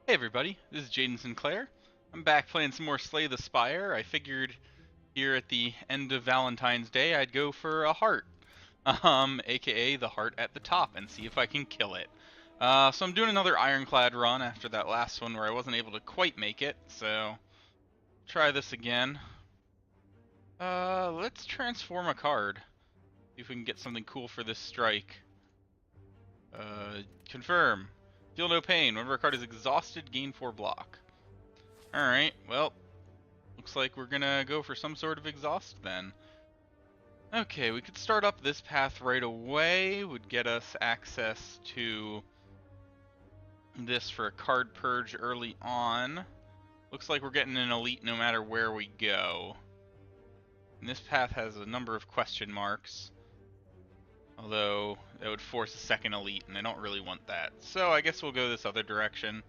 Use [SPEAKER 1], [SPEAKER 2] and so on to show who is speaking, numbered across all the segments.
[SPEAKER 1] Hey everybody, this is Jaden Sinclair. I'm back playing some more Slay the Spire. I figured here at the end of Valentine's Day I'd go for a heart, aka the heart at the top, and see if I can kill it. So I'm doing another Ironclad run after that last one where I wasn't able to quite make it, so try this again. Let's transform a card. See if we can get something cool for this strike. Confirm. Feel no pain. Whenever a card is exhausted, gain 4 block. Alright, well, looks like we're gonna go for some sort of exhaust then. Okay, we could start up this path right away. Would get us access to this for a card purge early on. Looks like we're getting an elite no matter where we go. And this path has a number of question marks. Although, that would force a second elite, and I don't really want that. So I guess we'll go this other direction.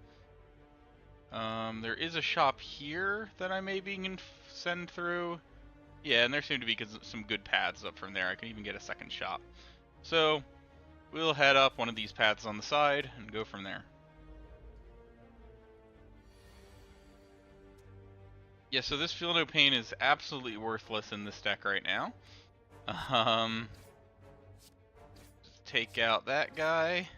[SPEAKER 1] There is a shop here that I maybe can send through. Yeah, and there seem to be some good paths up from there. I can even get a second shop. So, we'll head up one of these paths on the side and go from there. Yeah, so this Feel No Pain is absolutely worthless in this deck right now. Just take out that guy.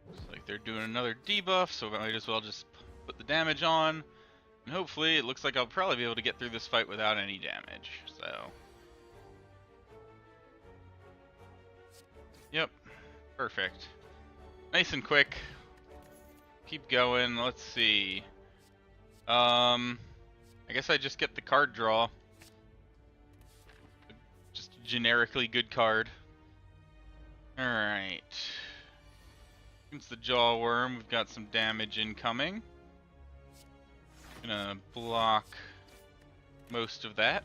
[SPEAKER 1] Looks like they're doing another debuff, so I might as well just put the damage on. And hopefully, it looks like I'll probably be able to get through this fight without any damage, so... Yep, perfect. Nice and quick. Keep going, let's see. I guess I just get the card draw. Just a generically good card. Alright. Against the Jaw Worm, we've got some damage incoming. Gonna block most of that.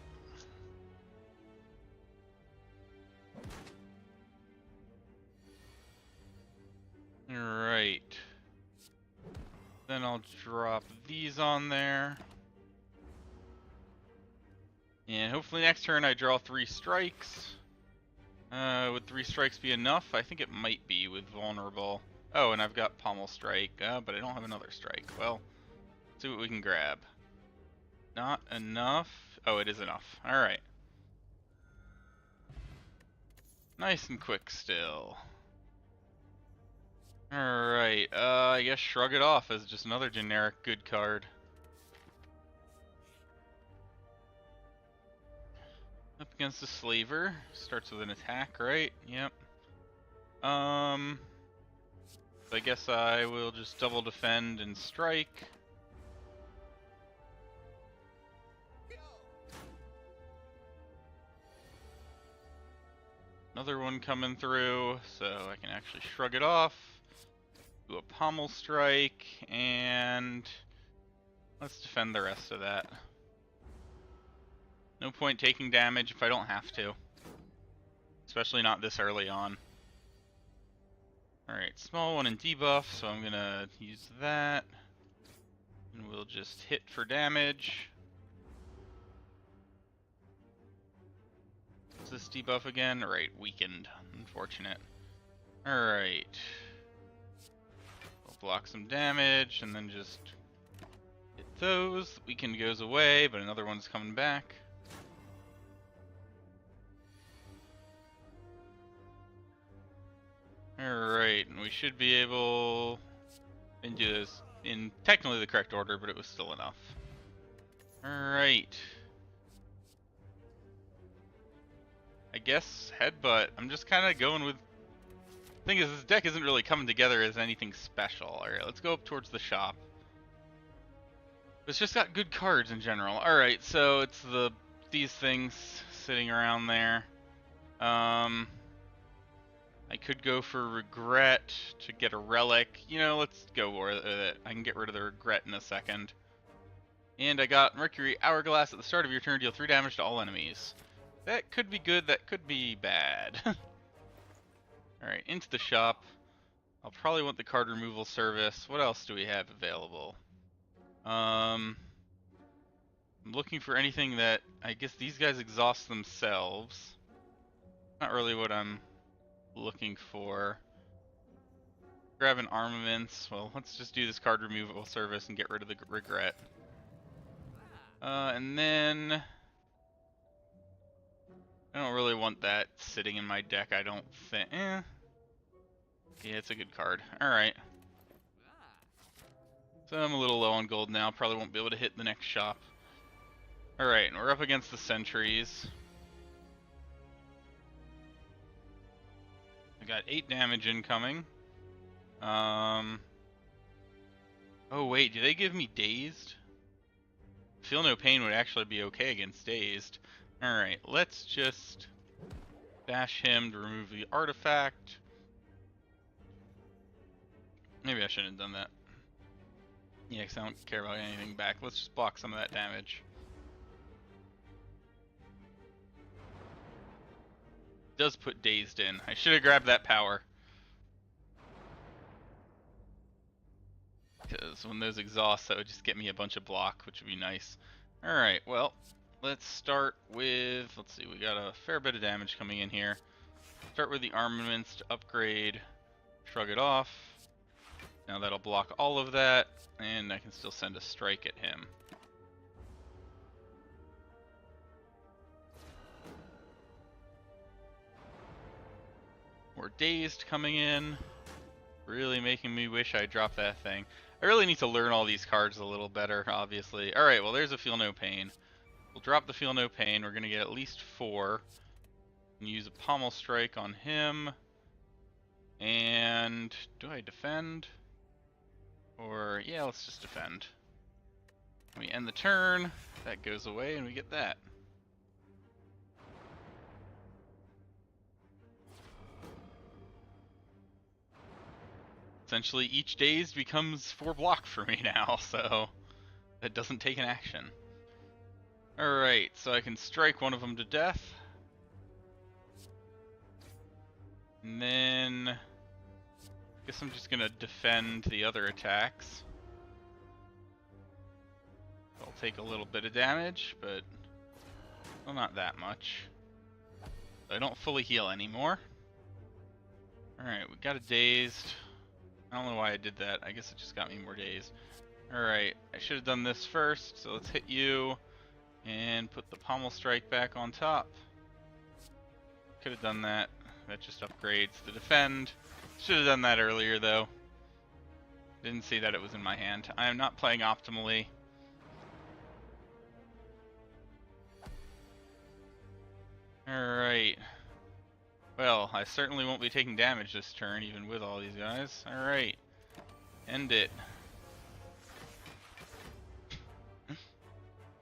[SPEAKER 1] Alright. Then I'll drop these on there. And hopefully next turn I draw 3 strikes. Would 3 strikes be enough? I think it might be with Vulnerable. Oh, and I've got Pommel Strike, but I don't have another strike. Well, let's see what we can grab. Not enough. Oh, it is enough. Alright. Nice and quick still. Alright, I guess Shrug It Off as just another generic good card. Up against the Slaver. Starts with an attack, right? Yep. So I guess I will just double defend and strike. Another one coming through, so I can actually shrug it off. Do a pommel strike, and let's defend the rest of that. No point taking damage if I don't have to. Especially not this early on. Alright, small one in debuff, so I'm gonna use that. And we'll just hit for damage. What's this debuff again? Right, weakened. Unfortunate. Alright. We'll block some damage, and then just hit those. The weakened goes away, but another one's coming back. Alright, and we should be able to do this in technically the correct order, but it was still enough. Alright. I guess Headbutt. I'm just kind of going with... Thing is, this deck isn't really coming together as anything special. Alright, let's go up towards the shop. It's just got good cards in general. Alright, so it's these things sitting around there. I could go for Regret to get a relic. You know, let's go with it. I can get rid of the Regret in a second. And I got Mercury Hourglass at the start of your turn. Deal 3 damage to all enemies. That could be good, that could be bad. Alright, into the shop. I'll probably want the card removal service. What else do we have available? I'm looking for anything that, I guess these guys exhaust themselves. Not really what I'm looking for. Grab an armaments. Well, let's just do this card removal service and get rid of the regret. And then I don't really want that sitting in my deck, I don't think. Yeah, it's a good card. Alright. So I'm a little low on gold now. Probably won't be able to hit the next shop. Alright, and we're up against the sentries. I got 8 damage incoming. Oh wait, do they give me dazed? Feel no pain would actually be okay against dazed. Alright, let's just bash him to remove the artifact. Maybe I shouldn't have done that. Yeah, because I don't care about anything back. Let's just block some of that damage. Does put dazed in. I should have grabbed that power. Because when those exhaust, that would just get me a bunch of block, which would be nice. Alright, well, let's start with, let's see, we got a fair bit of damage coming in here. Start with the armaments to upgrade, shrug it off. Now that'll block all of that, and I can still send a strike at him. More dazed coming in, really making me wish I dropped that thing. I really need to learn all these cards a little better, obviously. Alright, well there's a Feel No Pain. We'll drop the Feel No Pain, we're going to get at least 4. And use a Pommel Strike on him. And do I defend? Or, yeah, let's just defend. We end the turn, that goes away, and we get that. Essentially, each dazed becomes 4 block for me now, so that doesn't take an action. Alright, so I can strike one of them to death. And then I guess I'm just gonna defend the other attacks. I'll take a little bit of damage, but well, not that much. I don't fully heal anymore. Alright, we got a dazed. I don't know why I did that. I guess it just got me more dazed. Alright, I should have done this first, so let's hit you and put the Pommel Strike back on top. Could have done that. That just upgrades the defend. Should have done that earlier though. Didn't see that it was in my hand. I am not playing optimally. Alright. Well, I certainly won't be taking damage this turn, even with all these guys. Alright. End it.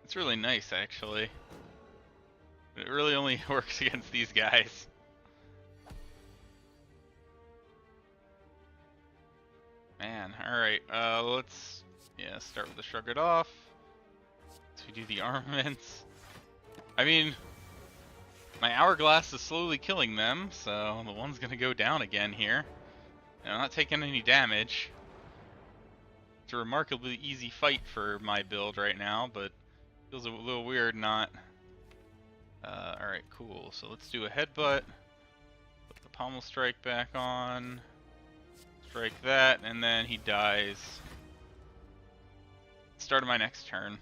[SPEAKER 1] It's really nice, actually. It really only works against these guys. Man, alright, let's start with the shrug it off. So we do the armaments. I mean, my hourglass is slowly killing them, so the one's gonna go down again here. And I'm not taking any damage. It's a remarkably easy fight for my build right now, but feels a little weird not. Alright, cool. So let's do a headbutt. Put the Pommel Strike back on. Strike that, and then he dies. Start of my next turn.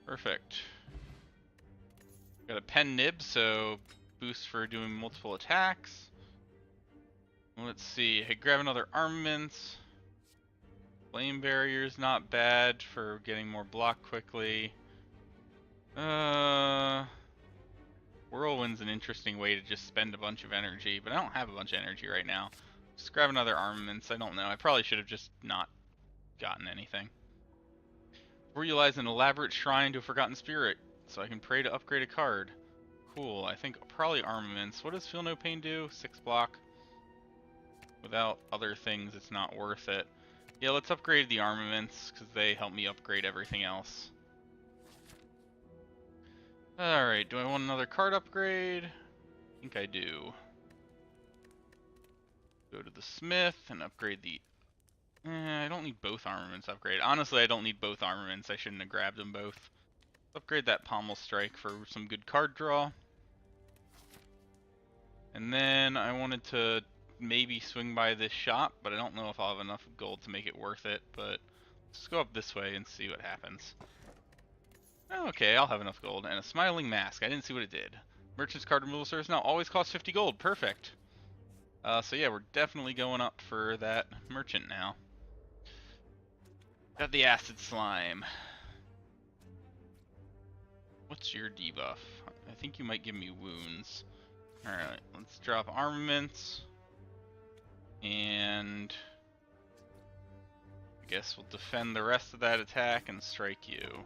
[SPEAKER 1] Perfect. Got a pen nib, so boost for doing multiple attacks. Let's see, I grab another armaments. Flame barrier's not bad for getting more block quickly. Whirlwind's an interesting way to just spend a bunch of energy, but I don't have a bunch of energy right now. Just grab another armaments, I don't know. I probably should have just not gotten anything. Before you lies an elaborate shrine to a forgotten spirit, so I can pray to upgrade a card. Cool, I think probably armaments. What does Feel No Pain do? 6 block. Without other things, it's not worth it. Yeah, let's upgrade the armaments, because they help me upgrade everything else. Alright, do I want another card upgrade? I think I do. Go to the smith and upgrade the I don't need both armaments upgraded. Honestly, I don't need both armaments. I shouldn't have grabbed them both. Upgrade that pommel strike for some good card draw. And then I wanted to maybe swing by this shop, but I don't know if I'll have enough gold to make it worth it. But let's go up this way and see what happens. Okay, I'll have enough gold. And a smiling mask. I didn't see what it did. Merchant's card removal service now always costs 50 gold. Perfect. So yeah, we're definitely going up for that merchant now. Got the acid slime. What's your debuff? I think you might give me wounds. Alright, let's drop armaments. And I guess we'll defend the rest of that attack and strike you.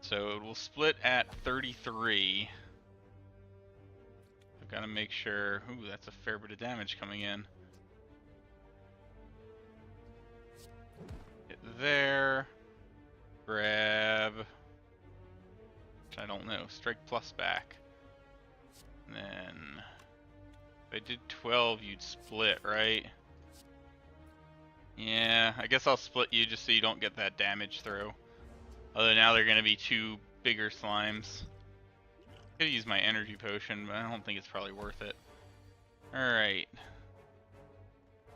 [SPEAKER 1] So it will split at 33. I've got to make sure. Ooh, that's a fair bit of damage coming in. Hit there. Grab. I don't know. Strike plus back. And then if I did 12, you'd split, right? Yeah, I guess I'll split you just so you don't get that damage through. Although now they're going to be two bigger slimes. Could use my energy potion, but I don't think it's probably worth it. Alright.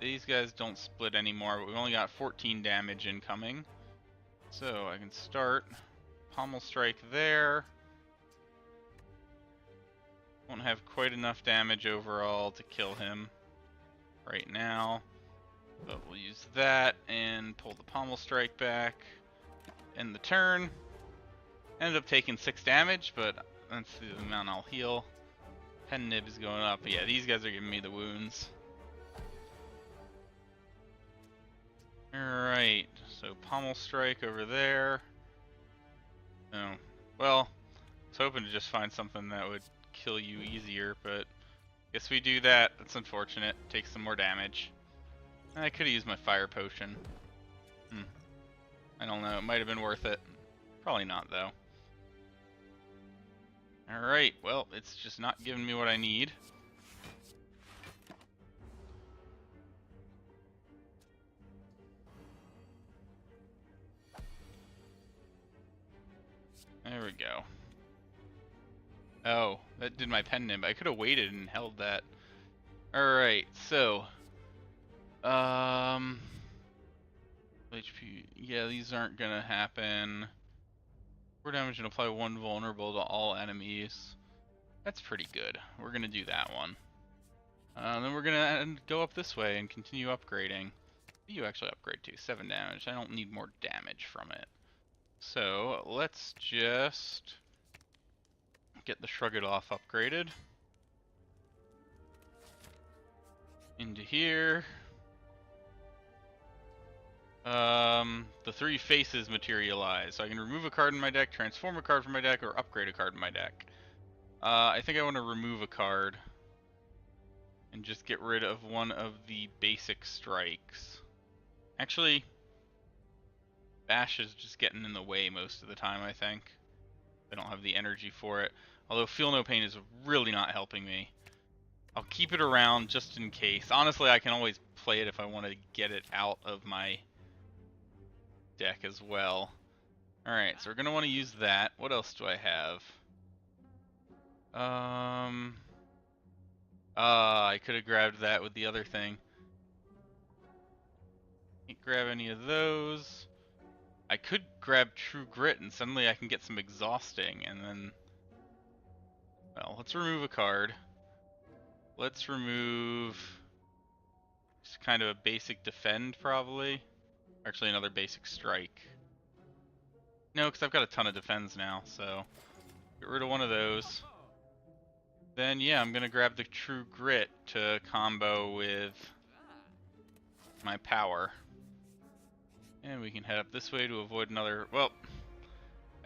[SPEAKER 1] These guys don't split anymore, but we've only got 14 damage incoming. So I can start pommel strike there. Won't have quite enough damage overall to kill him right now. But we'll use that and pull the pommel strike back. End the turn. Ended up taking 6 damage, but that's the amount I'll heal. Pen nib is going up. But yeah, these guys are giving me the wounds. Alright, so pommel strike over there. Oh, well, I was hoping to just find something that would kill you easier, but guess we do that. That's unfortunate. Takes some more damage. I could have used my fire potion. I don't know. It might have been worth it. Probably not, though. Alright, well, it's just not giving me what I need. There we go. Oh, that did my pen nib. I could have waited and held that. Alright, so HP, yeah, these aren't gonna happen. 4 damage and apply 1 vulnerable to all enemies. That's pretty good. We're gonna do that one. Then we're gonna go up this way and continue upgrading. You actually upgrade to 7 damage. I don't need more damage from it. So let's just get the Shrug It Off upgraded. Into here. The 3 faces materialize. So I can remove a card in my deck, transform a card from my deck, or upgrade a card in my deck. I think I want to remove a card and just get rid of one of the basic strikes. Actually, Bash is just getting in the way most of the time, I think. I don't have the energy for it. Although Feel No Pain is really not helping me. I'll keep it around just in case. Honestly, I can always play it if I want to get it out of my deck as well. Alright, so we're going to want to use that. What else do I have? I could have grabbed that with the other thing. Can't grab any of those. I could grab True Grit and suddenly I can get some exhausting and then... Well, let's remove a card. Let's remove just kind of a basic defend probably. Actually another basic strike. No, because I've got a ton of defends now, so get rid of one of those. Then yeah, I'm gonna grab the True Grit to combo with my power. And we can head up this way to avoid another, well,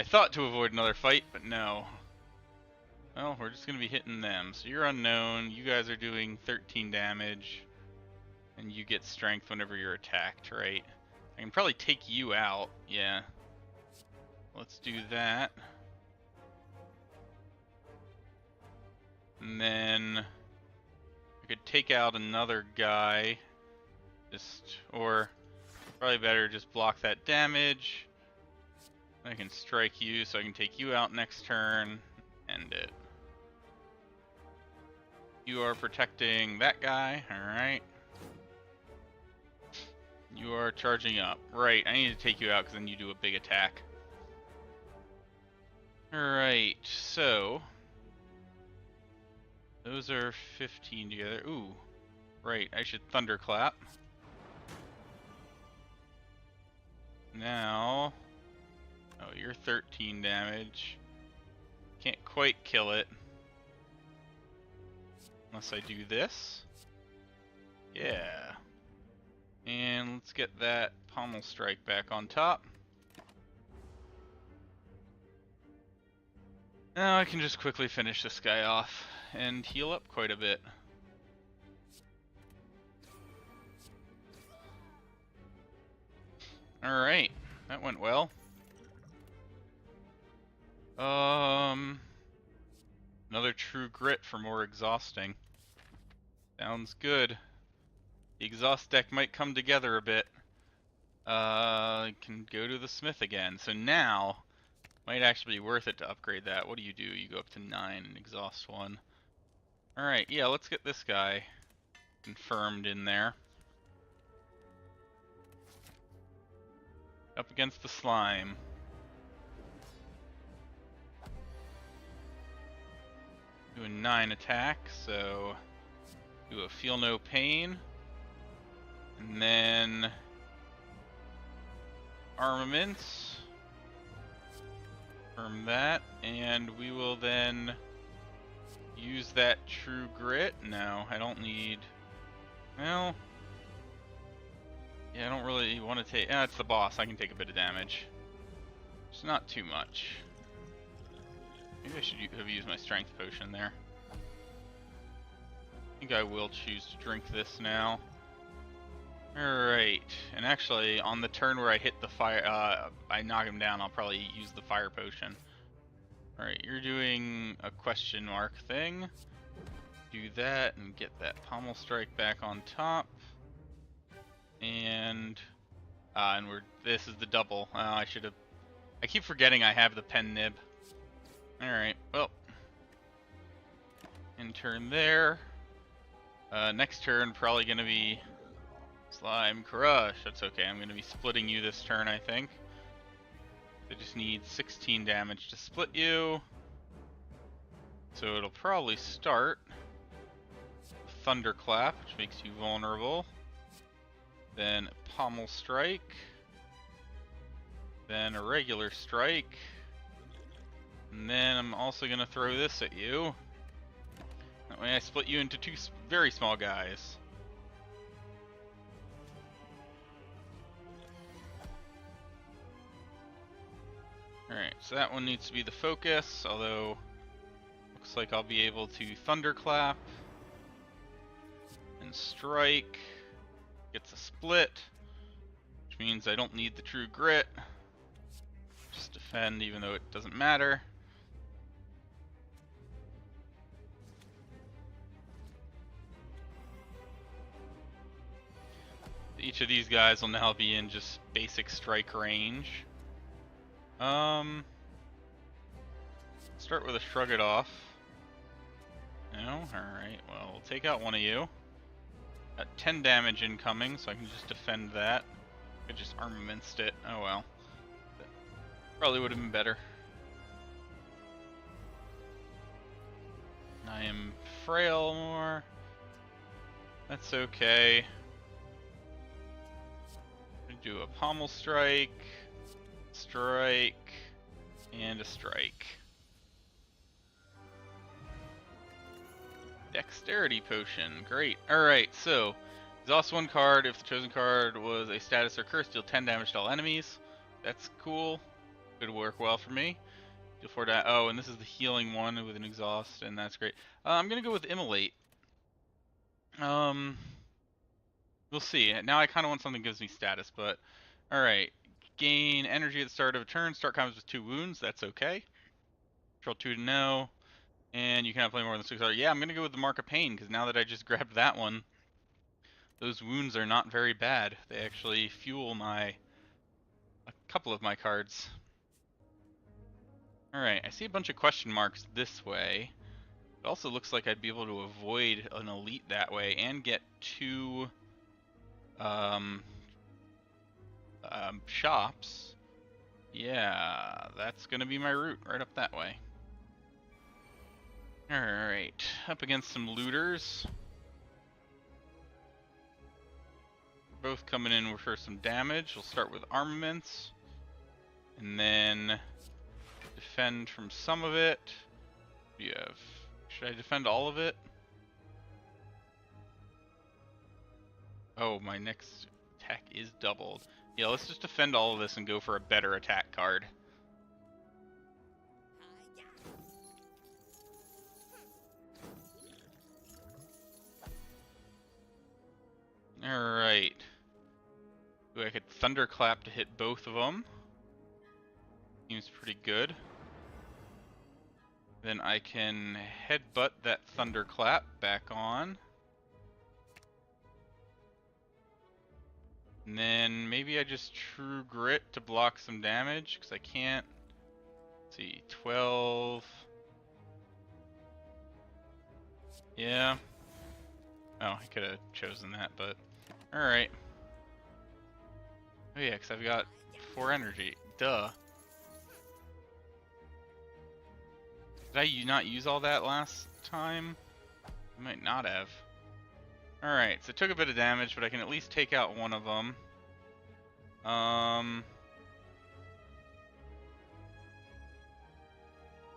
[SPEAKER 1] I thought to avoid another fight, but no. Well, we're just gonna be hitting them. So you're unknown, you guys are doing 13 damage, and you get strength whenever you're attacked, right? I can probably take you out, yeah. Let's do that. And then I could take out another guy, or probably better just block that damage. I can strike you, so I can take you out next turn. End it. You are protecting that guy, alright. You are charging up. Right, I need to take you out because then you do a big attack. Alright, so those are 15 together. Ooh, right, I should thunderclap. Now, oh, you're 13 damage. Can't quite kill it. Unless I do this. Yeah. And let's get that pommel strike back on top. Now I can just quickly finish this guy off and heal up quite a bit. Alright, that went well. Another true grit for more exhausting. Sounds good. The exhaust deck might come together a bit. Can go to the smith again. So now, might actually be worth it to upgrade that. What do? You go up to 9 and exhaust 1. Alright, yeah, let's get this guy confirmed in there. Up against the slime. Doing 9 attack, so do a feel no pain. And then armaments. Confirm that, and we will then use that true grit. No, I don't need. Well, yeah, I don't really want to take. It's the boss. I can take a bit of damage. It's not too much. Maybe I should have used my strength potion there. I think I will choose to drink this now. Alright, and actually, on the turn where I hit the fire, I knock him down, I'll probably use the fire potion. Alright, you're doing a question mark thing. Do that and get that pommel strike back on top. And this is the double. I keep forgetting I have the pen nib. Alright, well. In turn there. Next turn, probably gonna be Slime Crush. That's okay, I'm gonna be splitting you this turn, I think. I just need 16 damage to split you. So it'll probably start Thunderclap, which makes you vulnerable. Then Pommel Strike. Then a regular strike. And then I'm also gonna throw this at you. That way I split you into 2 very small guys. Alright, so that one needs to be the focus, although looks like I'll be able to Thunderclap and strike. Gets a split, which means I don't need the true grit. Just defend even though it doesn't matter. Each of these guys will now be in just basic strike range. Start with a shrug it off. No? Alright, well, we'll take out one of you. Got 10 damage incoming, so I can just defend that. I could just armamentsed it. Oh well. That probably would have been better. I am frail more. That's okay. Do a pommel strike, strike, and a strike. Dexterity potion, great. Alright, so exhaust 1 card. If the chosen card was a status or curse, deal 10 damage to all enemies. That's cool. Could work well for me. Deal 4 damage. Oh, and this is the healing one with an exhaust, and that's great. I'm gonna go with Immolate. We'll see. Now I kind of want something that gives me status, but alright. Gain energy at the start of a turn. Start combos with 2 wounds. That's okay. Control 2 to know. And you cannot play more than 6 hours. Yeah, I'm gonna go with the Mark of Pain, because now that I just grabbed that one, those wounds are not very bad. They actually fuel a couple of my cards. Alright, I see a bunch of question marks this way. It also looks like I'd be able to avoid an elite that way and get 2 um, shops. Yeah, that's gonna be my route, right up that way. Alright, up against some looters. Both coming in for some damage. We'll start with armaments, and then defend from some of it. Should I defend all of it? Oh, my next attack is doubled. Yeah, let's just defend all of this and go for a better attack card. Alright. Ooh, I could Thunderclap to hit both of them. Seems pretty good. Then I can headbutt that Thunderclap back on. And then maybe I just True Grit to block some damage, because I can't. Let's see, 12. Yeah. Oh, I could have chosen that, but alright. Oh yeah, because I've got 4 energy. Duh. Did I not use all that last time? I might not have. Alright, so it took a bit of damage, but I can at least take out one of them.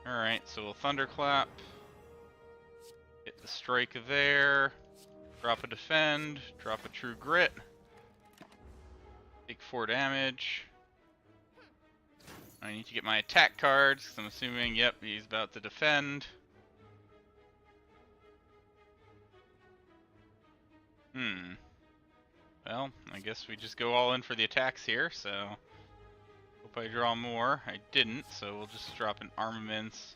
[SPEAKER 1] Alright, so we'll Thunderclap. Hit the strike there. Drop a defend. Drop a True Grit. Take 4 damage. I need to get my attack cards, because I'm assuming, yep, he's about to defend. Well, I guess we just go all in for the attacks here, so hope I draw more. I didn't, so we'll just drop an armaments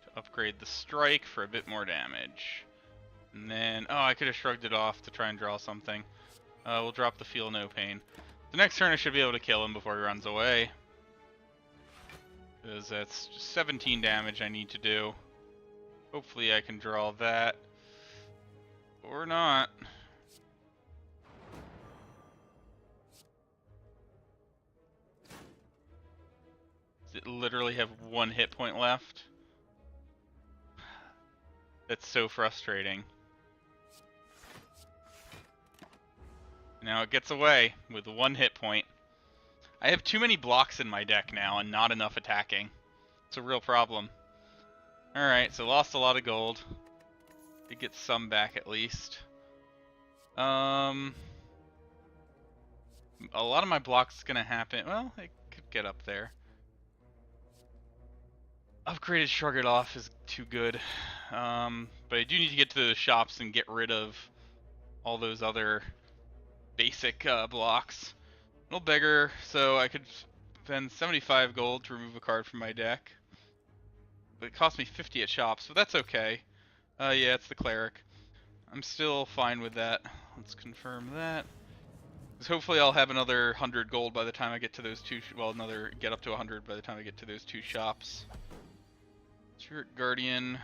[SPEAKER 1] to upgrade the strike for a bit more damage. And then, oh, I could have shrugged it off to try and draw something. We'll drop the Feel No Pain. The next turn I should be able to kill him before he runs away. Because that's just 17 damage I need to do. Hopefully I can draw that. Or not. Does it literally have 1 hit point left? That's so frustrating. Now it gets away with 1 hit point. I have too many blocks in my deck now and not enough attacking. It's a real problem. Alright, so lost a lot of gold. Did get some back at least. A lot of my blocks is gonna happen. Well, it could get up there. Upgraded Shrug It Off is too good. But I do need to get to the shops and get rid of all those other basic blocks. No beggar, so I could spend 75 gold to remove a card from my deck. But it cost me 50 at shops, but that's okay. Yeah, it's the cleric. I'm still fine with that. Let's confirm that. Because hopefully I'll have another 100 gold by the time I get to those 2. Well, get up to 100 by the time I get to those 2 shops. Spirit Guardian,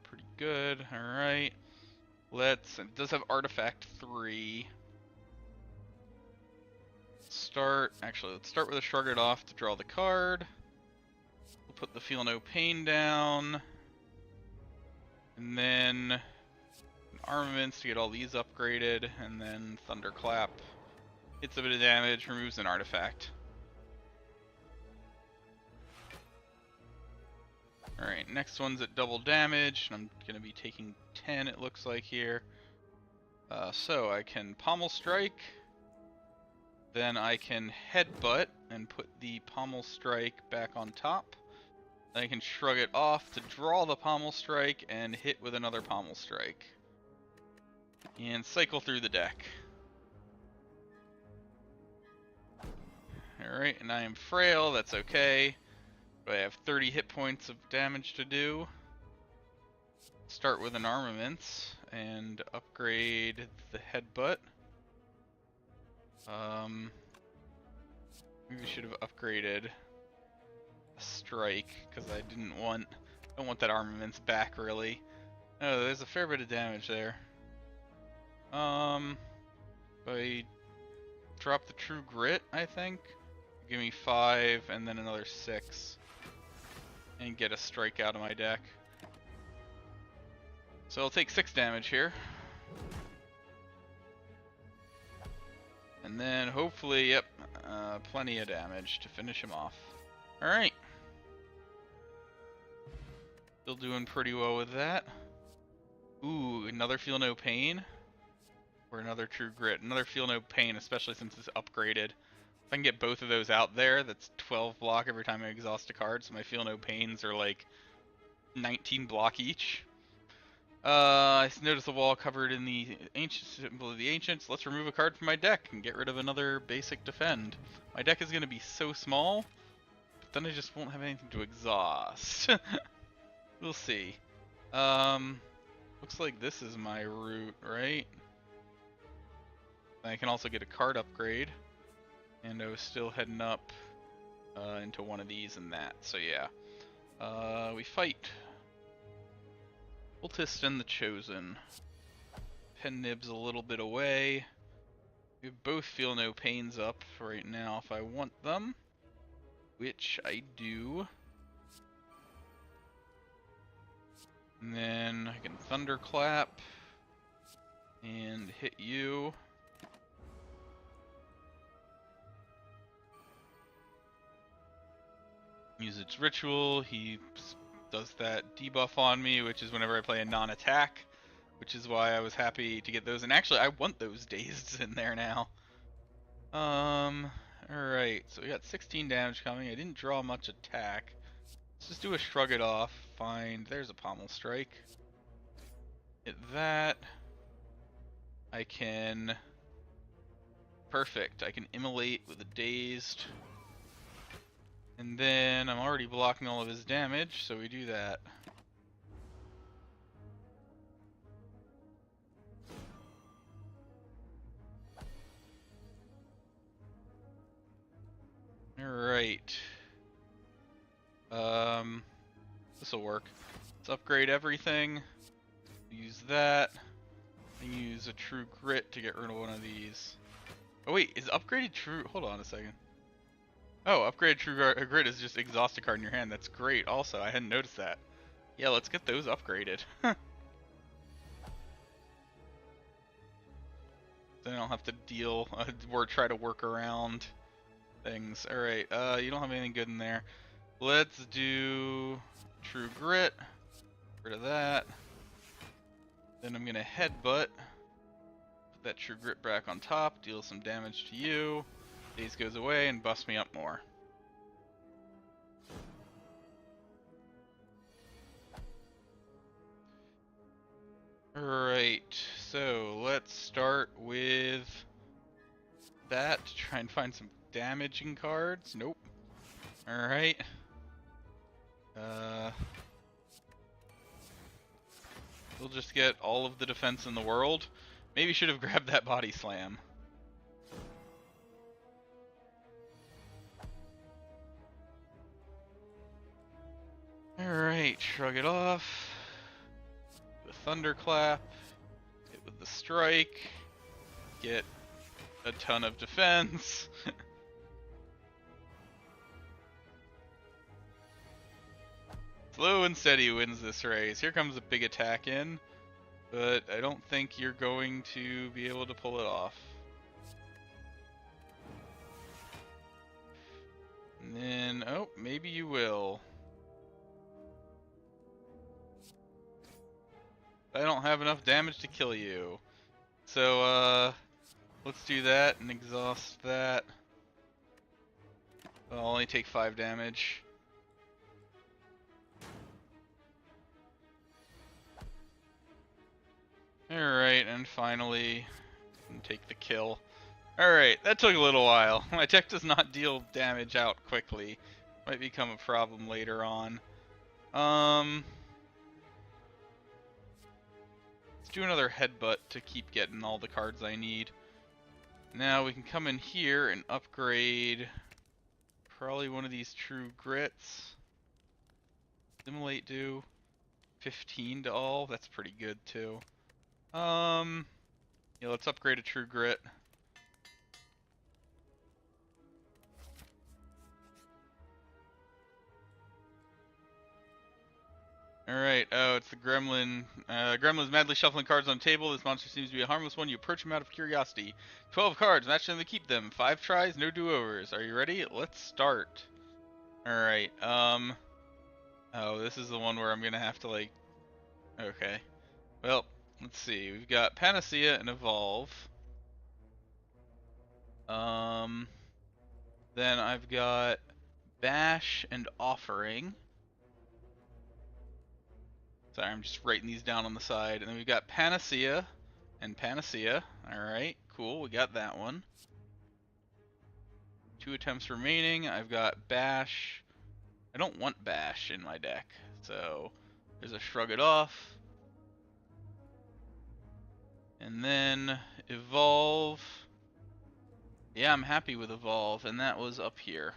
[SPEAKER 1] pretty good. All right. It does have Artifact 3. Let's start with a Shrug It Off to draw the card. We'll put the Feel No Pain down. And then armaments to get all these upgraded, and then Thunderclap. Hits a bit of damage, removes an artifact. Alright, next one's at double damage, and I'm going to be taking 10 it looks like here. So I can Pommel Strike, then I can Headbutt and put the Pommel Strike back on top. Then I can Shrug It Off to draw the Pommel Strike and hit with another Pommel Strike. And cycle through the deck. Alright, and I am frail, that's okay. But I have 30 hit points of damage to do. start with an armaments and upgrade the headbutt. Maybe we should have upgraded a strike because I don't want that armaments back really. Oh, there's a fair bit of damage there. I drop the true grit, I think. Give me 5 and then another 6. And get a strike out of my deck. So I'll take 6 damage here. And then hopefully, yep, plenty of damage to finish him off. Alright. Still doing pretty well with that. Ooh, another Feel No Pain. Or another True Grit. Another Feel No Pain, especially since it's upgraded. If I can get both of those out there, that's 12 block every time I exhaust a card, so my Feel No Pains are like 19 block each. I noticed the wall covered in the ancient symbol of the ancients. Let's remove a card from my deck and get rid of another basic defend. My deck is going to be so small, but then I just won't have anything to exhaust. We'll see. Looks like this is my route, right? I can also get a card upgrade, and I was still heading up into one of these and that. So yeah, we fight. Cultist and the Chosen. Pen Nib's a little bit away. We both Feel No Pains up right now if I want them, which I do. And then I can Thunderclap and hit you. Use its ritual. He does that debuff on me, which is whenever I play a non-attack, which is why I was happy to get those. And actually, I want those dazed in there now. Alright, so we got 16 damage coming. I didn't draw much attack. Let's just do a Shrug It Off. Find, there's a Pommel Strike. Hit that. I can... Perfect. I can Immolate with a Dazed. And then I'm already blocking all of his damage, so we do that. Alright. This'll work. Let's upgrade everything. Use that. And use a True Grit to get rid of one of these. Oh wait, is upgraded True... Hold on a second. Oh, upgraded True Grit is just exhaust a card in your hand. That's great also. I hadn't noticed that. Yeah, let's get those upgraded. Then I don't have to deal or try to work around things. Alright, you don't have anything good in there. Let's do True Grit. Get rid of that. Then I'm gonna Headbutt. Put that True Grit back on top, deal some damage to you. Daze goes away and busts me up more. Alright, so let's start with that to try and find some damaging cards. Nope. Alright. We'll just get all of the defense in the world. Maybe should have grabbed that Body Slam. Alright, Shrug It Off. The Thunderclap. Hit with the Strike. Get a ton of defense. Slow and steady wins this race. Here comes a big attack in, but I don't think you're going to be able to pull it off. And then, oh, maybe you will. I don't have enough damage to kill you. So, let's do that and exhaust that. I'll only take 5 damage. Alright, and finally, take the kill. Alright, that took a little while. My deck does not deal damage out quickly. Might become a problem later on. Let's do another headbutt to keep getting all the cards I need. Now we can come in here and upgrade probably one of these True Grits. Assimilate do 15 to all. That's pretty good too. Yeah, let's upgrade a True Grit. Alright, oh, it's the Gremlin. Gremlin's madly shuffling cards on the table. This monster seems to be a harmless one. You approach him out of curiosity. 12 cards, match them to keep them. 5 tries, no do-overs. Are you ready? Let's start. Alright, oh, this is the one where I'm gonna have to, like... Okay. Well, let's see. We've got Panacea and Evolve. Then I've got Bash and Offering. Sorry, I'm just writing these down on the side. And then we've got Panacea and Panacea. Alright, cool, we got that one. 2 attempts remaining. I've got Bash. I don't want Bash in my deck, so there's a Shrug It Off. And then Evolve. Yeah, I'm happy with Evolve, and that was up here.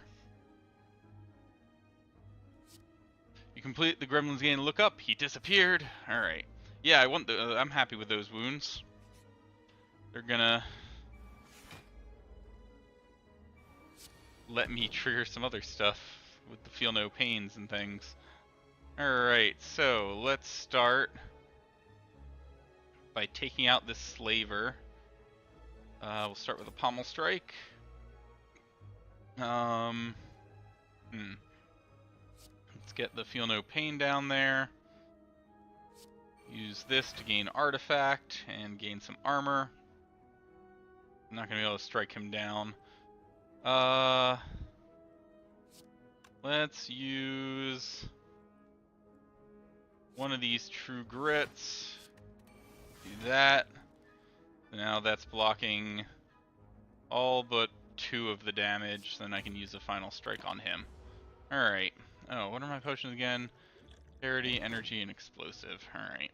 [SPEAKER 1] You complete the Gremlin's gain. Look up. He disappeared. All right. Yeah, I want the. I'm happy with those wounds. They're gonna let me trigger some other stuff with the feel no pains and things. All right. So let's start by taking out this slaver. We'll start with a pommel strike. Let's get the feel no pain down there. Use this to gain artifact and gain some armor. I'm not gonna be able to strike him down. Let's use one of these True Grits. Do that. Now that's blocking all but 2 of the damage, then I can use a final strike on him. Alright. Oh, what are my potions again? Charity, energy, and explosive. Alright.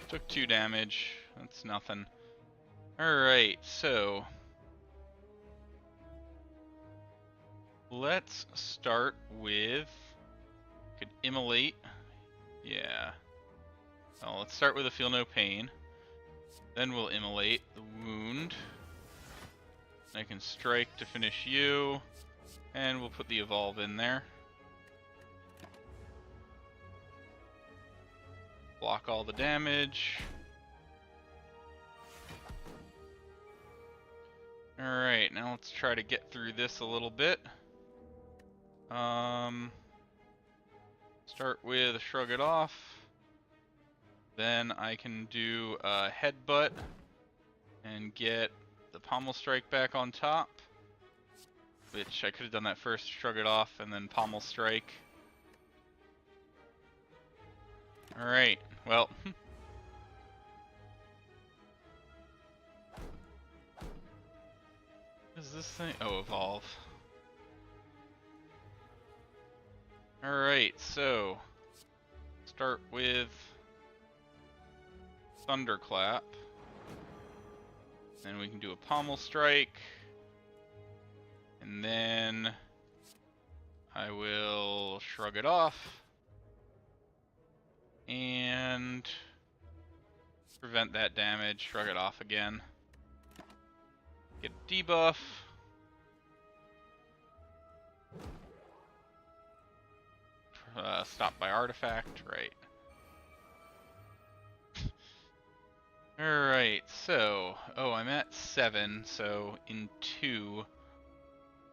[SPEAKER 1] Took 2 damage. That's nothing. Alright, so let's start with... Could immolate. Yeah. Well, let's start with a feel no pain. Then we'll immolate the wound. I can strike to finish you. And we'll put the evolve in there. Block all the damage. Alright, now let's try to get through this a little bit. Start with a Shrug It Off. Then I can do a headbutt and get the pommel strike back on top. Which I could have done that first, Shrug It Off, and then pommel strike. Alright, well. What is this thing? Oh, evolve. Alright, so start with Thunderclap. Then we can do a pommel strike. And then I will Shrug It Off. And prevent that damage, Shrug It Off again. Get a debuff. Stop by artifact, right. Alright, so, oh, I'm at 7, so in 2,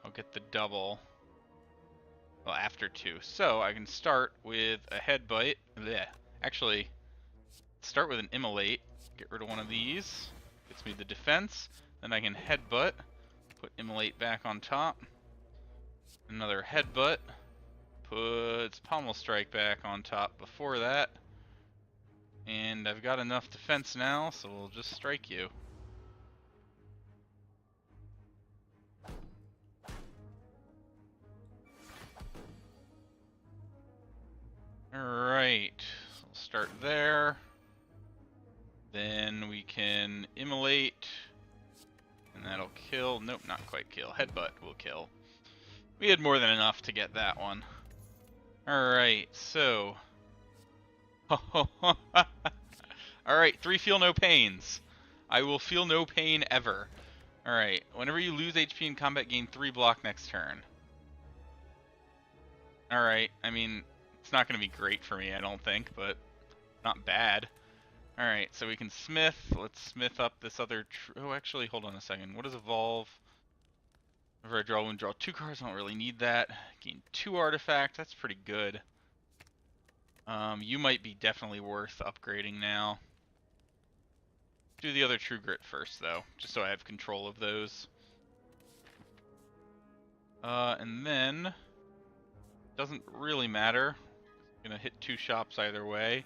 [SPEAKER 1] I'll get the double. Well, after 2. So, I can start with a headbutt. Blech. Actually, start with an immolate, get rid of one of these, gets me the defense, then I can headbutt, put immolate back on top, another headbutt, puts pommel strike back on top before that, and I've got enough defense now, so we'll just strike you. Alright, so start there. Then we can immolate, and that'll kill. Nope, not quite kill. Headbutt will kill. We had more than enough to get that one. Alright, so... Alright, 3 feel no pains. I will feel no pain ever. Alright, whenever you lose HP in combat, gain 3 block next turn. Alright, I mean, it's not going to be great for me, I don't think, but not bad. Alright, so we can smith. Let's smith up this other... oh, actually, hold on a second. What does evolve? Whenever I draw one, draw 2 cards. I don't really need that. Gain 2 artifacts. That's pretty good. You might be definitely worth upgrading now. Do the other True Grit first, though, just so I have control of those. And then... doesn't really matter. Gonna hit 2 shops either way.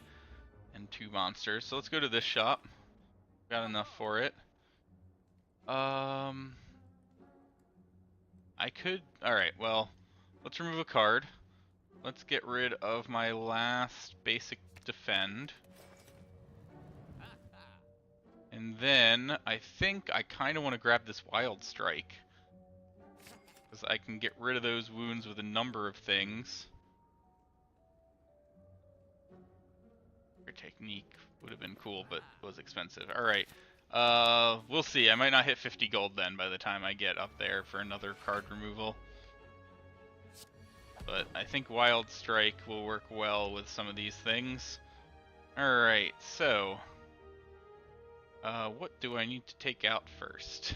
[SPEAKER 1] And 2 monsters. So let's go to this shop. Got enough for it. I could... alright, well, let's remove a card. Let's get rid of my last basic defend. And then, I think I kind of want to grab this Wild Strike. Because I can get rid of those wounds with a number of things. Your technique would have been cool, but was expensive. Alright. We'll see. I might not hit 50 gold then by the time I get up there for another card removal. But I think Wild Strike will work well with some of these things. Alright, so... what do I need to take out first?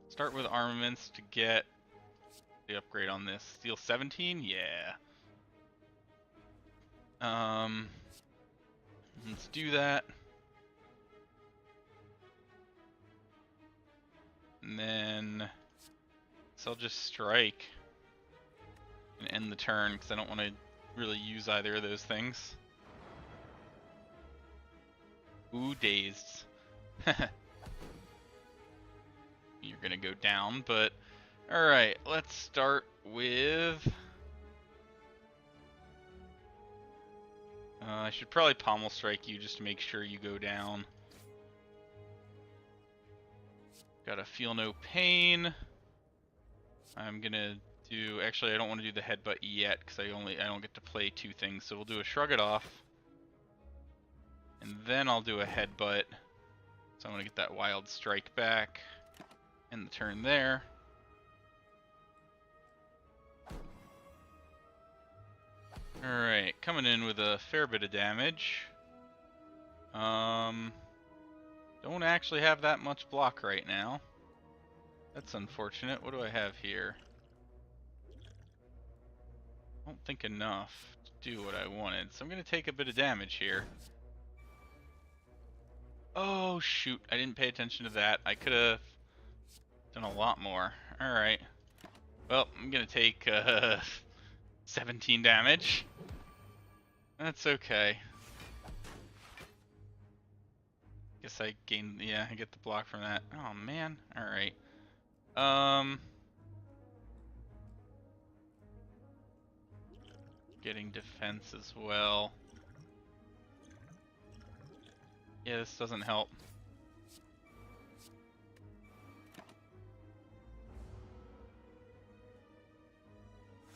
[SPEAKER 1] Start with armaments to get the upgrade on this. Steel 17? Yeah. Let's do that. And then... so I'll just strike and end the turn, because I don't want to really use either of those things. Ooh, dazed. You're gonna go down, but... alright, let's start with... I should probably pommel strike you just to make sure you go down. Gotta feel no pain. I'm gonna do... actually, I don't want to do the headbutt yet, because I don't get to play 2 things, so we'll do a shrug it off. And then I'll do a headbutt. So I'm gonna get that Wild Strike back. End the turn there. Alright, coming in with a fair bit of damage. Don't actually have that much block right now. That's unfortunate. What do I have here? I don't think enough to do what I wanted, so I'm gonna take a bit of damage here. Oh shoot, I didn't pay attention to that. I could have done a lot more. Alright. Well, I'm gonna take 17 damage. That's okay. Guess I gained... yeah, I get the block from that. Oh man. Alright. Getting defense as well. Yeah, this doesn't help.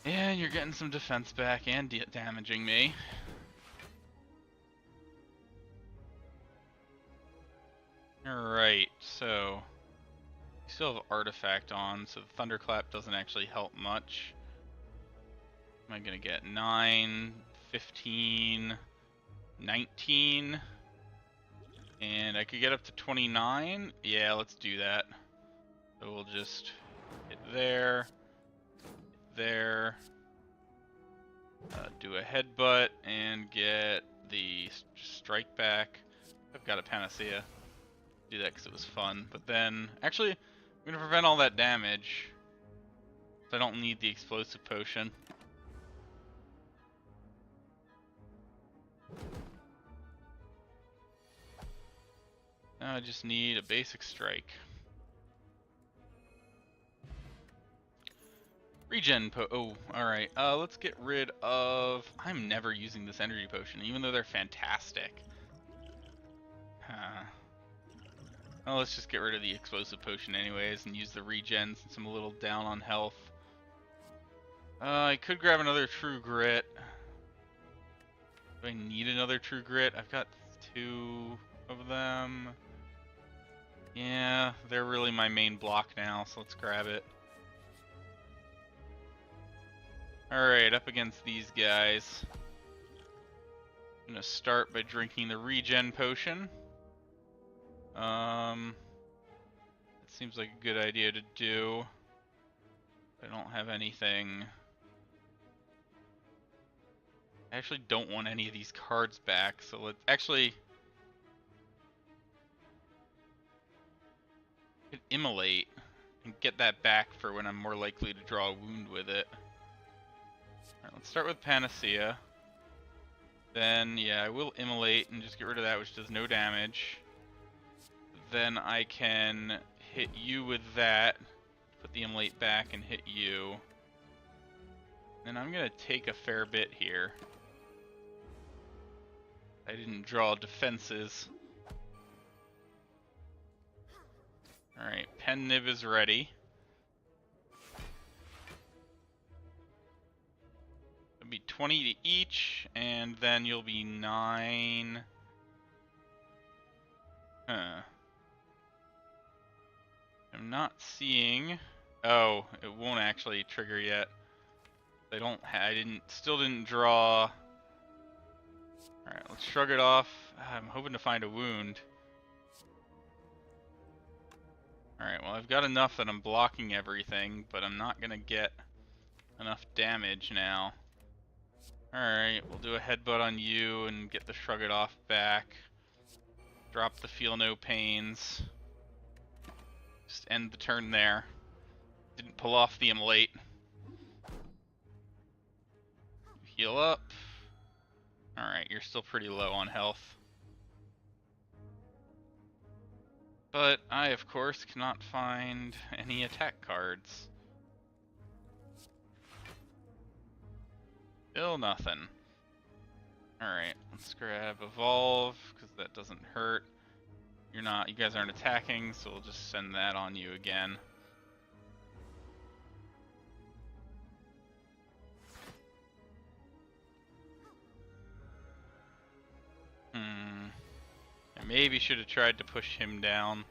[SPEAKER 1] And you're getting some defense back and damaging me. Alright, so... you still have Artifact on, so the Thunderclap doesn't actually help much. Am I gonna get 9, 15, 19? And I could get up to 29. Yeah, let's do that. So we'll just hit there, there, do a headbutt, and get the strike back. I've got a Panacea. Do that because it was fun. But then, actually, I'm going to prevent all that damage. So I don't need the explosive potion. Now I just need a basic strike. Oh, alright. Let's get rid of... I'm never using this energy potion, even though they're fantastic. Well, let's just get rid of the explosive potion anyways and use the regen since I'm a little down on health. I could grab another True Grit. Do I need another True Grit? I've got 2 of them. Yeah, they're really my main block now, so let's grab it. Alright, up against these guys. I'm gonna start by drinking the regen potion. It seems like a good idea to do. I don't have anything. I actually don't want any of these cards back, so let's actually immolate and get that back for when I'm more likely to draw a wound with it. Alright, let's start with Panacea. Then, yeah, I will immolate and just get rid of that, which does no damage. Then I can hit you with that, put the immolate back and hit you. Then I'm gonna take a fair bit here. I didn't draw defenses. Alright, Pen Nib is ready. It'll be 20 to each, and then you'll be 9. Huh. I'm not seeing... Oh, it won't actually trigger yet. Still didn't draw... Alright, let's shrug it off. I'm hoping to find a wound. Alright, well I've got enough that I'm blocking everything, but I'm not gonna get enough damage now. Alright, we'll do a headbutt on you and get the shrug it off back. Drop the feel no pains. Just end the turn there. Didn't pull off the immolate. Heal up. Alright, you're still pretty low on health. But I, of course, cannot find any attack cards. Still nothing. Alright, let's grab Evolve, because that doesn't hurt. You guys aren't attacking, so we'll just send that on you again. I maybe should have tried to push him down,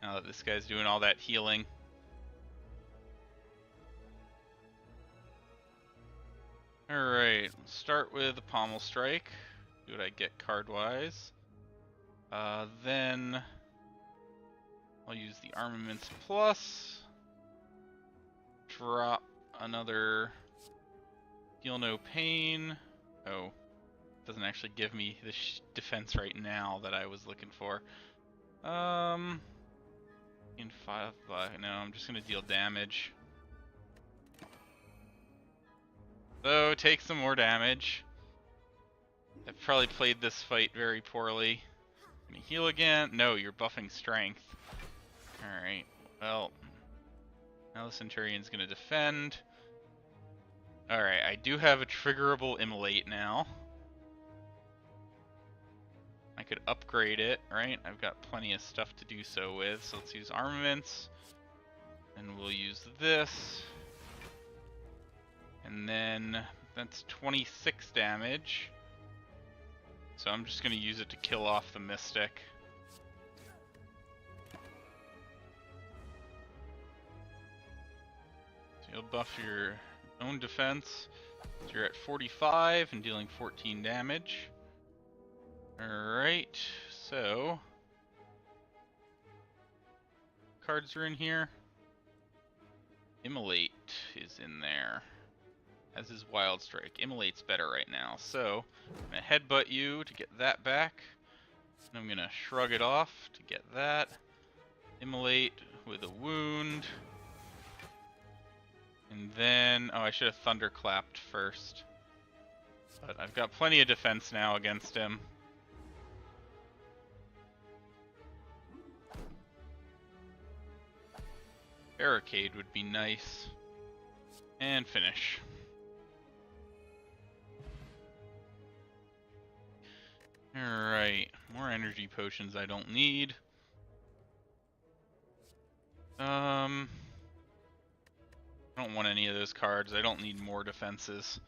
[SPEAKER 1] now that this guy's doing all that healing. Alright, let's start with a Pommel Strike. See what I get card-wise. Then I'll use the Armaments Plus. Drop another Feel No Pain. Oh, doesn't actually give me the defense right now that I was looking for. In 5, no, I'm just gonna deal damage. So take some more damage. I've probably played this fight very poorly. Can you heal again? No, you're buffing strength. Alright, well, now the Centurion's gonna defend. Alright, I do have a triggerable immolate now. I could upgrade it, right? I've got plenty of stuff to do so with, so let's use armaments. And we'll use this. And then that's 26 damage. So I'm just going to use it to kill off the Mystic. So you'll buff your own defense. So you're at 45 and dealing 14 damage. Alright, so cards are in here. Immolate is in there, as is Wild Strike. Immolate's better right now, so I'm going to headbutt you to get that back. And I'm going to shrug it off to get that. Immolate with a wound. And then, oh, I should have thunderclapped first. But I've got plenty of defense now against him. Barricade would be nice. And finish. Alright, more energy potions I don't need. I don't want any of those cards. I don't need more defenses.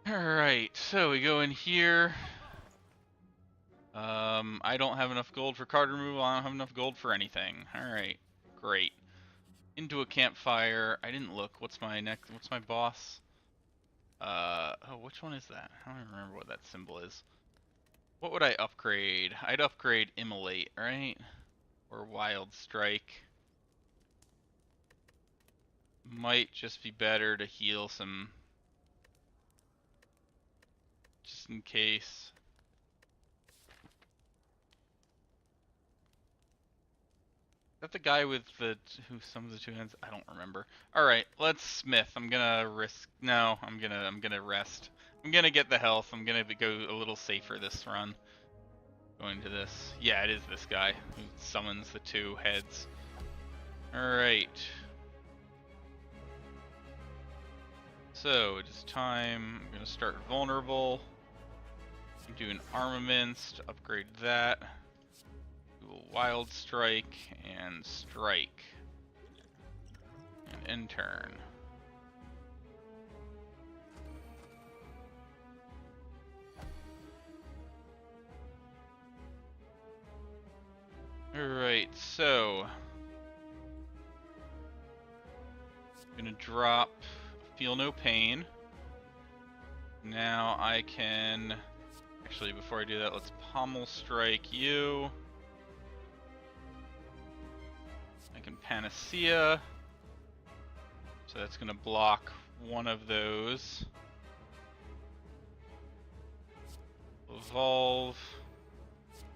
[SPEAKER 1] Alright, so we go in here. I don't have enough gold for card removal. I don't have enough gold for anything. Alright, great. Into a campfire. I didn't look. What's my boss? Oh, which one is that? I don't even remember what that symbol is. What would I upgrade? I'd upgrade Immolate, right? Or Wild Strike. Might just be better to heal some, just in case. Is that the guy with who summons the two hands? I don't remember. All right, let's smith. I'm gonna risk. No, I'm gonna rest. I'm gonna get the health. I'm gonna go a little safer this run. Going to this. Yeah, it is this guy who summons the two heads. All right. So it is time. I'm gonna start vulnerable. Do an armaments to upgrade that. Wild Strike and Strike. And end turn. Alright, so I'm gonna drop Feel No Pain. Now I can actually, before I do that, let's Pommel Strike you. I can Panacea, so that's going to block one of those. Evolve,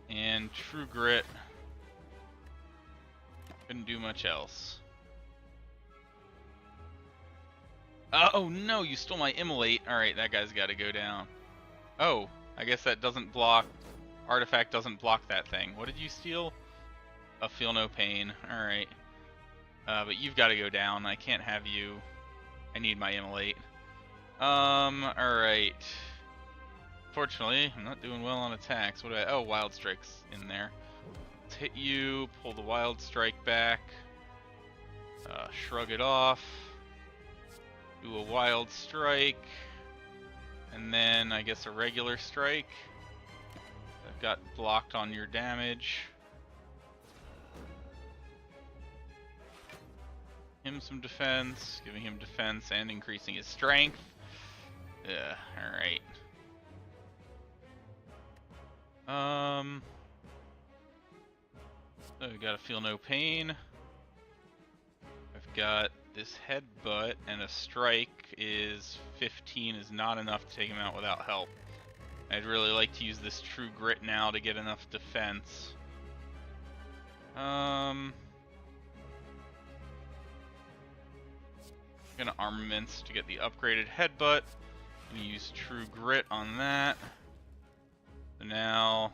[SPEAKER 1] and True Grit. Couldn't do much else. Oh no, you stole my Immolate. Alright, that guy's got to go down. Oh, I guess that doesn't block, artifact doesn't block that thing. What did you steal? A Feel No Pain. Alright. But you've got to go down. I can't have you. I need my Immolate. Alright. Fortunately, I'm not doing well on attacks. What do I... Oh, Wild Strike's in there. Let's hit you, pull the Wild Strike back. Shrug it off. Do a Wild Strike. And then, I guess, a regular strike. I've got blocked on your damage. Him some defense, giving him defense and increasing his strength. Yeah, alright. So we gotta Feel No Pain. I've got this headbutt, and a strike is 15 is not enough to take him out without help. I'd really like to use this True Grit now to get enough defense. I'm gonna armaments to get the upgraded headbutt. I'm gonna use True Grit on that. So now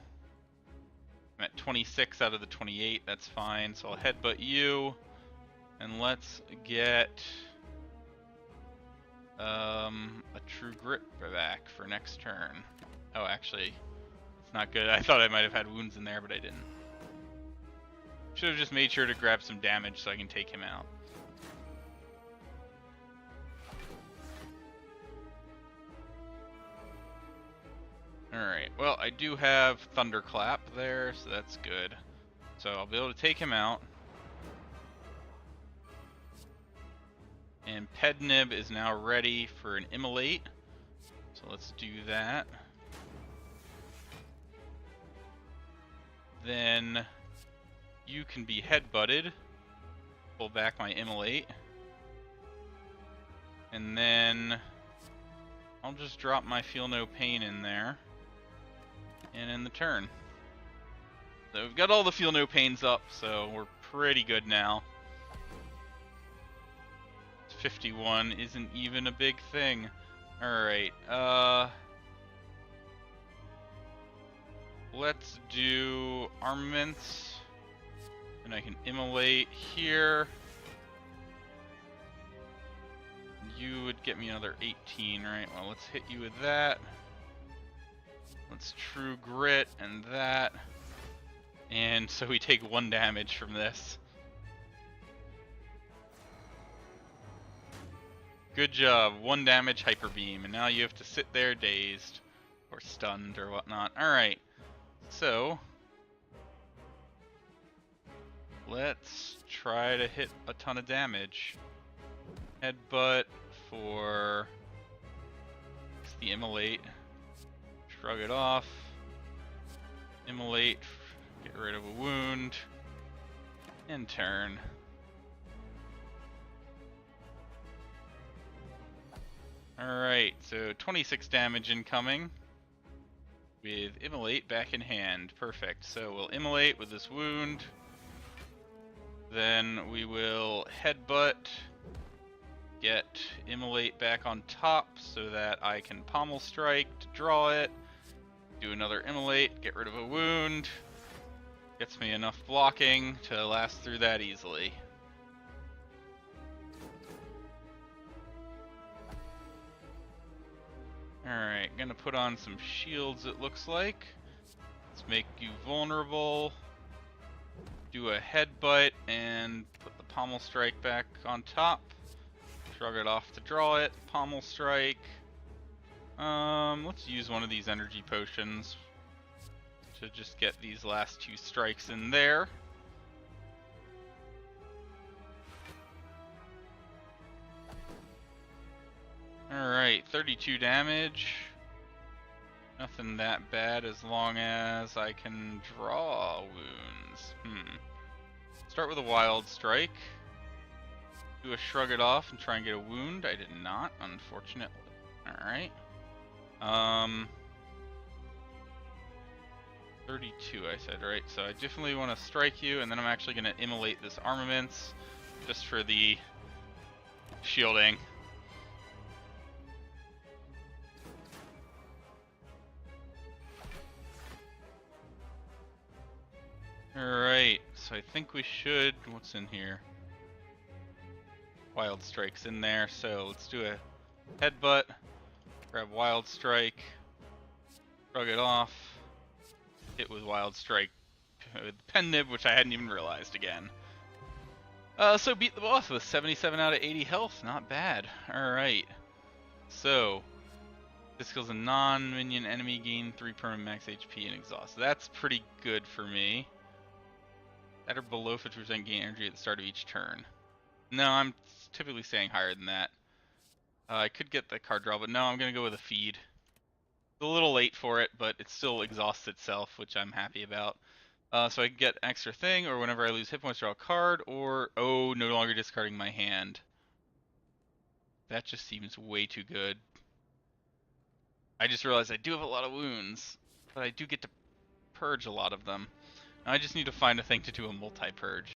[SPEAKER 1] I'm at 26 out of the 28. That's fine. So I'll headbutt you, and let's get a True Grit back for next turn. Oh, actually, it's not good. I thought I might have had wounds in there, but I didn't. Should have just made sure to grab some damage so I can take him out. Alright, well, I do have Thunderclap there, so that's good. So I'll be able to take him out. And Pednib is now ready for an Immolate. So let's do that. Then you can be headbutted. Pull back my Immolate. And then I'll just drop my Feel No Pain in there. And in the turn. So we've got all the Feel No Pains up, so we're pretty good now. 51 isn't even a big thing. Alright, let's do armaments. And I can Immolate here. you would get me another 18, right? Well, let's hit you with that. Let's True Grit and that. And so we take 1 damage from this. Good job, 1 damage Hyper Beam, and now you have to sit there dazed, or stunned, or whatnot. Alright, so let's try to hit a ton of damage. Headbutt for the Immolate. Shrug it off. Immolate, get rid of a wound. And turn. Alright, so 26 damage incoming. With Immolate back in hand. Perfect. So we'll Immolate with this wound. Then we will Headbutt. Get Immolate back on top so that I can Pommel Strike to draw it. Do another Immolate, get rid of a wound. Gets me enough blocking to last through that easily. Alright, gonna put on some shields it looks like. Let's make you vulnerable. Do a Headbutt and put the Pommel Strike back on top. Shrug it off to draw it. Pommel Strike. Let's use one of these energy potions to just get these last 2 strikes in there. Alright, 32 damage. Nothing that bad as long as I can draw wounds. Start with a Wild Strike. Do a Shrug it off and try and get a wound. I did not, unfortunately. Alright. 32 I said, right? So I definitely want to strike you, and then I'm actually going to Immolate this Armaments just for the shielding. Alright, so I think we should... What's in here? Wild Strike's in there, so let's do a Headbutt, grab Wild Strike, shrug it off, hit with Wild Strike with Pen Nib, which I hadn't even realized again. So beat the boss with 77 out of 80 health, not bad. Alright, so this kills a non-minion enemy, gain 3 permanent max HP and exhaust. That's pretty good for me. That or below 50% gain energy at the start of each turn. No, I'm typically saying higher than that. I could get the card draw, but no, I'm going to go with a feed. It's a little late for it, but it still exhausts itself, which I'm happy about. So I can get extra thing, or whenever I lose hit points, draw a card, or, oh, no longer discarding my hand. That just seems way too good. I just realized I do have a lot of wounds, but I do get to purge a lot of them. Now I just need to find a thing to do a multi-purge.